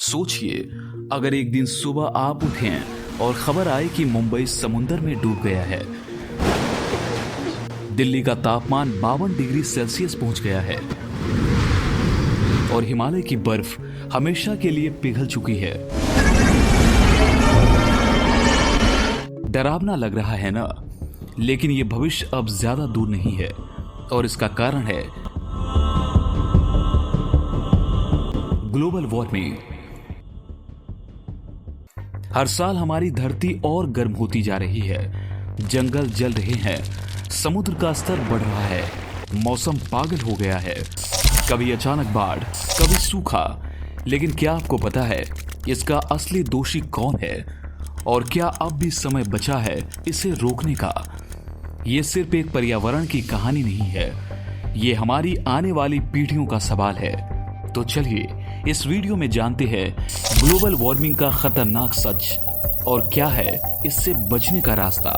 सोचिए, अगर एक दिन सुबह आप उठें और खबर आए कि मुंबई समुंदर में डूब गया है, दिल्ली का तापमान 52 डिग्री सेल्सियस पहुंच गया है और हिमालय की बर्फ हमेशा के लिए पिघल चुकी है। डरावना लग रहा है ना? लेकिन यह भविष्य अब ज्यादा दूर नहीं है और इसका कारण है ग्लोबल वार्मिंग। हर साल हमारी धरती और गर्म होती जा रही है, जंगल जल रहे हैं, समुद्र का स्तर बढ़ रहा है, मौसम पागल हो गया है, कभी अचानक बाढ़, कभी सूखा। लेकिन क्या आपको पता है इसका असली दोषी कौन है और क्या अब भी समय बचा है इसे रोकने का? ये सिर्फ एक पर्यावरण की कहानी नहीं है, ये हमारी आने वाली पीढ़ियों का सवाल है। तो चलिए इस वीडियो में जानते हैं ग्लोबल वार्मिंग का खतरनाक सच और क्या है इससे बचने का रास्ता।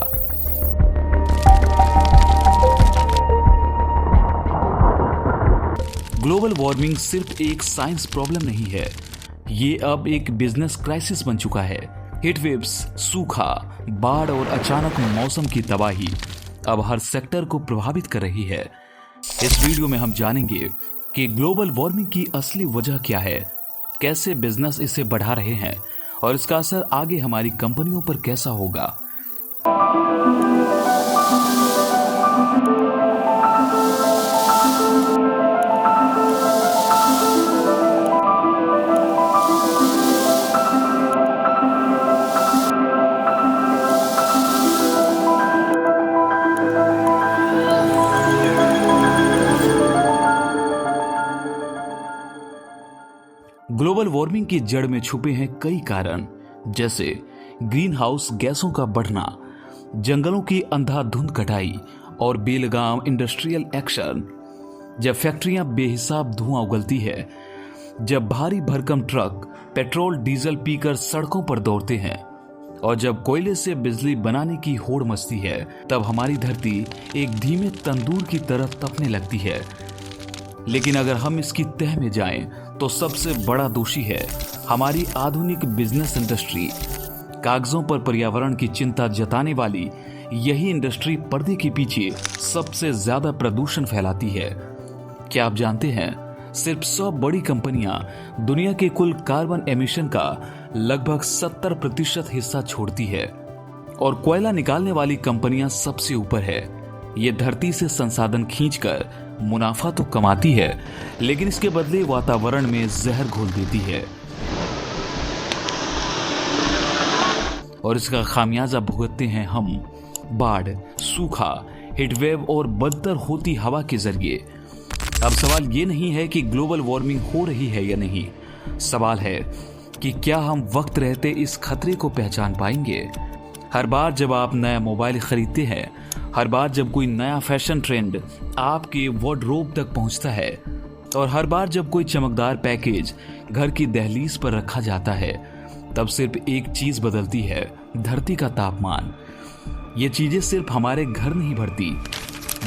ग्लोबल वार्मिंग सिर्फ एक साइंस प्रॉब्लम नहीं है, ये अब एक बिजनेस क्राइसिस बन चुका है। हीट वेव्स, सूखा, बाढ़ और अचानक मौसम की तबाही अब हर सेक्टर को प्रभावित कर रही है। इस वीडियो में हम जानेंगे कि ग्लोबल वार्मिंग की असली वजह क्या है, कैसे बिजनेस इसे बढ़ा रहे हैं और इसका असर आगे हमारी कंपनियों पर कैसा होगा। ग्लोबल वार्मिंग की जड़ में छुपे हैं कई कारण, जैसे ग्रीन हाउस गैसों का बढ़ना, जंगलों की अंधाधुंध कटाई और बेलगाम इंडस्ट्रियल एक्शन। जब फैक्ट्रियां बेहिसाब धुआं उगलती है, जब भारी भरकम ट्रक पेट्रोल डीजल पीकर सड़कों पर दौड़ते हैं और जब कोयले से बिजली बनाने की होड़ मचती है, तब हमारी धरती एक धीमे तंदूर की तरह तपने लगती है। लेकिन अगर हम इसकी तह में जाएं, तो सबसे बड़ा दोषी है हमारी आधुनिक बिजनेस इंडस्ट्री। कागजों पर पर्यावरण की चिंता जताने वाली यही इंडस्ट्री पर्दे के पीछे सबसे ज्यादा प्रदूषण फैलाती है। क्या आप जानते हैं, सिर्फ 100 बड़ी कंपनियां दुनिया के कुल कार्बन एमिशन का लगभग 70% हिस्सा छोड़ती है और कोयला निकालने वाली कंपनियां सबसे ऊपर है। ये धरती से संसाधन खींचकर मुनाफा तो कमाती है, लेकिन इसके बदले वातावरण में जहर घोल देती है और इसका खामियाजा भुगतते हैं हम बाढ़, सूखा, हीटवेव और बदतर होती हवा के जरिए। अब सवाल ये नहीं है कि ग्लोबल वार्मिंग हो रही है या नहीं, सवाल है कि क्या हम वक्त रहते इस खतरे को पहचान पाएंगे। हर बार जब आप नया मोबाइल खरीदते हैं, हर बार जब कोई नया फैशन ट्रेंड आपके वार्डरोब तक पहुंचता है और हर बार जब कोई चमकदार पैकेज घर की दहलीज पर रखा जाता है, तब सिर्फ एक चीज बदलती है, धरती का तापमान। ये चीजें सिर्फ हमारे घर नहीं भरती,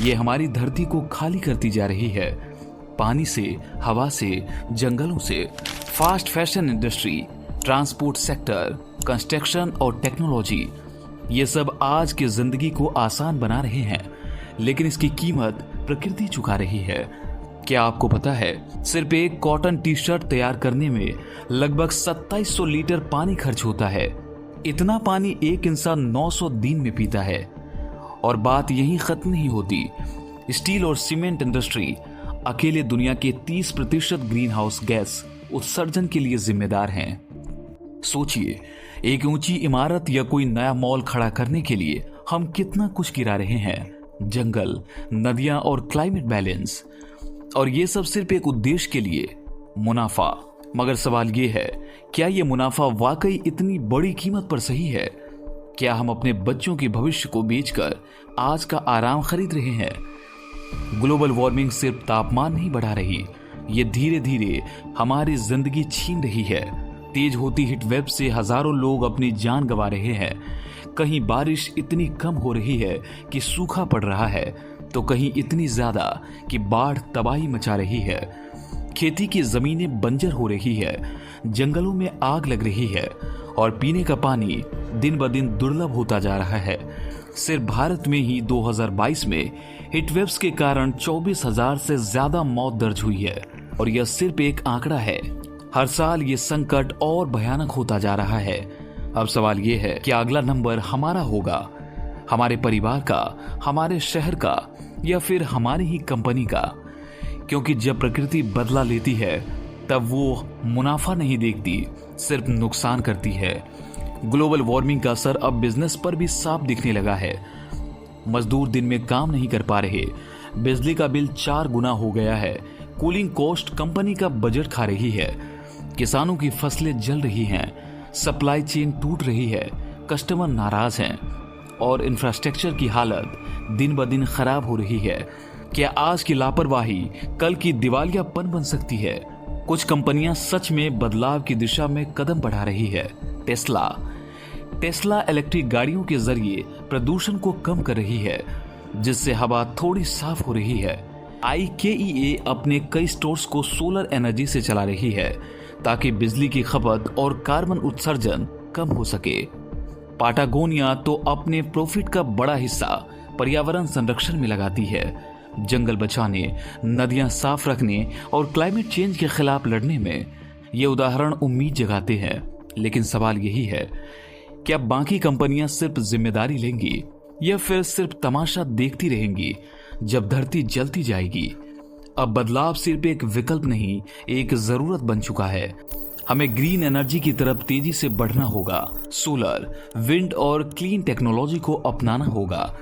ये हमारी धरती को खाली करती जा रही है। पानी से, हवा से, जंगलों से, fast fashion industry, transport sector, construction और टेक्नोलॉजी, ये सब आज की जिंदगी को आसान बना रहे हैं, लेकिन इसकी कीमत प्रकृति चुका रही है। क्या आपको पता है, सिर्फ एक कॉटन टी शर्ट तैयार करने में लगभग 2700 लीटर पानी खर्च होता है। इतना पानी एक इंसान 900 दिन में पीता है। और बात यहीं खत्म नहीं होती, स्टील और सीमेंट इंडस्ट्री अकेले दुनिया के 30% ग्रीन हाउस गैस उत्सर्जन के लिए जिम्मेदार हैं। सोचिए, एक ऊंची इमारत या कोई नया मॉल खड़ा करने के लिए हम कितना कुछ गिरा रहे हैं, जंगल, नदियां और क्लाइमेट बैलेंस। और ये सब सिर्फ एक उद्देश्य के लिए, मुनाफा। मगर सवाल ये है, क्या ये मुनाफा वाकई इतनी बड़ी कीमत पर सही है? क्या हम अपने बच्चों के भविष्य को बेचकर आज का आराम खरीद रहे हैं? ग्लोबल वार्मिंग सिर्फ तापमान नहीं बढ़ा रही, ये धीरे धीरे हमारी जिंदगी छीन रही है। तेज होती हीट वेव से हजारों लोग अपनी जान गंवा रहे हैं। कहीं बारिश इतनी कम हो रही है कि सूखा पड़ रहा है, तो कहीं इतनी ज्यादा कि बाढ़ तबाही मचा रही है। खेती की जमीनें बंजर हो रही है, जंगलों में आग लग रही है और पीने का पानी दिन ब दिन दुर्लभ होता जा रहा है। सिर्फ भारत में ही 2022 में हीटवेव्स के कारण 24,000 से ज्यादा मौत दर्ज हुई है और यह सिर्फ एक आंकड़ा है। हर साल ये संकट और भयानक होता जा रहा है। अब सवाल ये है कि अगला नंबर हमारा होगा, हमारे परिवार का, हमारे शहर का या फिर हमारी ही कंपनी का? क्योंकि जब प्रकृति बदला लेती है तब वो मुनाफा नहीं देखती, सिर्फ नुकसान करती है। ग्लोबल वार्मिंग का असर अब बिजनेस पर भी साफ दिखने लगा है। मजदूर दिन में काम नहीं कर पा रहे, बिजली का बिल 4 गुना हो गया है, कूलिंग कॉस्ट कंपनी का बजट खा रही है, किसानों की फसलें जल रही हैं, सप्लाई चेन टूट रही है, कस्टमर नाराज हैं और इंफ्रास्ट्रक्चर की हालत दिन ब दिन खराब हो रही है। क्या आज की लापरवाही कल की दिवालियापन बन सकती है? कुछ कंपनियां सच में बदलाव की दिशा में कदम बढ़ा रही है। टेस्ला इलेक्ट्रिक गाड़ियों के जरिए प्रदूषण को कम कर रही है, जिससे हवा थोड़ी साफ हो रही है। IKEA अपने कई स्टोर्स को सोलर एनर्जी से चला रही है ताकि बिजली की खपत और कार्बन उत्सर्जन कम हो सके। पाटागोनिया तो अपने प्रॉफिट का बड़ा हिस्सा पर्यावरण संरक्षण में लगाती है। जंगल बचाने, नदियां साफ रखने और क्लाइमेट चेंज के खिलाफ लड़ने में ये उदाहरण उम्मीद जगाते हैं। लेकिन सवाल यही है, क्या बाकी कंपनियां सिर्फ जिम्मेदारी लेंगी या फिर सिर्फ तमाशा देखती रहेंगी जब धरती जलती जाएगी? अब बदलाव सिर्फ एक विकल्प नहीं, एक जरूरत बन चुका है। हमें ग्रीन एनर्जी की तरफ तेजी से बढ़ना होगा। सोलर, विंड और क्लीन टेक्नोलॉजी को अपनाना होगा।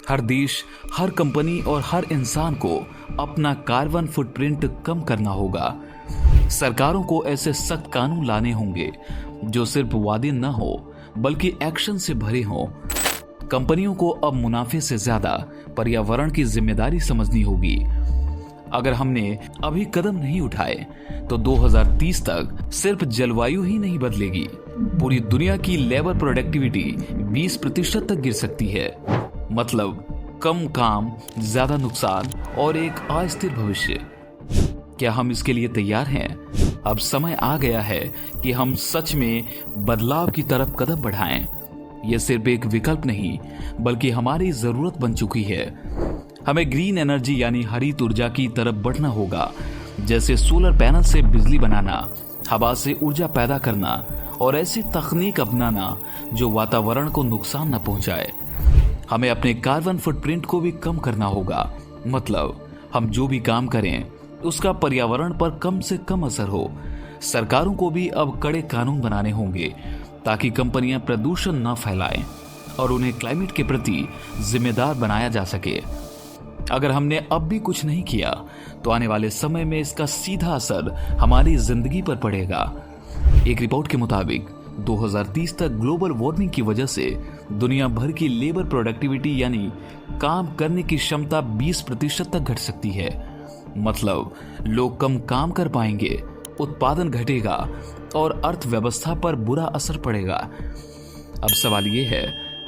हर देश, हर कंपनी और हर इंसान को अपना कार्बन फुटप्रिंट कम करना होगा। सरकारों को ऐसे सख्त कानून लाने होंगे जो सिर्फ वादे न हो बल्कि एक्शन से भरे हों। कंपनियों को अब मुनाफे से ज्यादा पर्यावरण की जिम्मेदारी समझनी होगी। अगर हमने अभी कदम नहीं उठाए तो 2030 तक सिर्फ जलवायु ही नहीं बदलेगी, पूरी दुनिया की लेबर प्रोडक्टिविटी 20% तक गिर सकती है। मतलब कम काम, ज्यादा नुकसान और एक अस्थिर भविष्य। क्या हम इसके लिए तैयार हैं? अब समय आ गया है कि हम सच में बदलाव की तरफ कदम बढ़ाएं। यह सिर्फ एक विकल्प नहीं बल्कि हमारी जरूरत बन चुकी है। हमें ग्रीन एनर्जी यानी हरित ऊर्जा की तरफ बढ़ना होगा, जैसे सोलर पैनल से बिजली बनाना, हवा से ऊर्जा पैदा करना और ऐसी तकनीक अपनाना जो वातावरण को नुकसान न पहुंचाए। हमें अपने कार्बन फुटप्रिंट को भी कम करना होगा। मतलब हम जो भी काम करें उसका पर्यावरण पर कम से कम असर हो। सरकारों को भी अब कड़े कानून बनाने होंगे ताकि कंपनियां प्रदूषण न फैलाएं और उन्हें क्लाइमेट के प्रति जिम्मेदार बनाया जा सके। अगर हमने अब भी कुछ नहीं किया तो आने वाले समय में इसका सीधा असर हमारी जिंदगी पर पड़ेगा। एक रिपोर्ट के मुताबिक 2030 तक ग्लोबल वार्मिंग की वजह से दुनिया भर की लेबर प्रोडक्टिविटी यानी काम करने की क्षमता 20% तक घट सकती है। मतलब लोग कम काम कर पाएंगे, उत्पादन घटेगा और अर्थव्यवस्था पर बुरा असर पड़ेगा। अब सवाल ये है,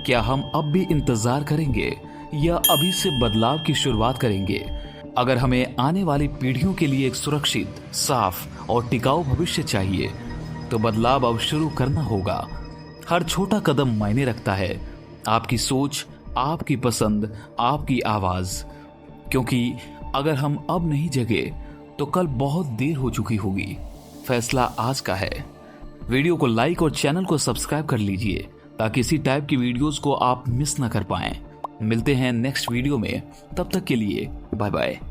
क्या हम अब भी इंतजार करेंगे या अभी से बदलाव की शुरुआत करेंगे? अगर हमें आने वाली पीढ़ियों के लिए एक सुरक्षित, साफ और टिकाऊ भविष्य चाहिए तो बदलाव अब शुरू करना होगा। हर छोटा कदम मायने रखता है। आपकी सोच, आपकी पसंद, आपकी आवाज। क्योंकि अगर हम अब नहीं जगे तो कल बहुत देर हो चुकी होगी। फैसला आज का है। वीडियो को लाइक और चैनल को सब्सक्राइब कर लीजिए ताकि इसी टाइप की वीडियोस को आप मिस ना कर पाएं। मिलते हैं नेक्स्ट वीडियो में, तब तक के लिए बाय बाय।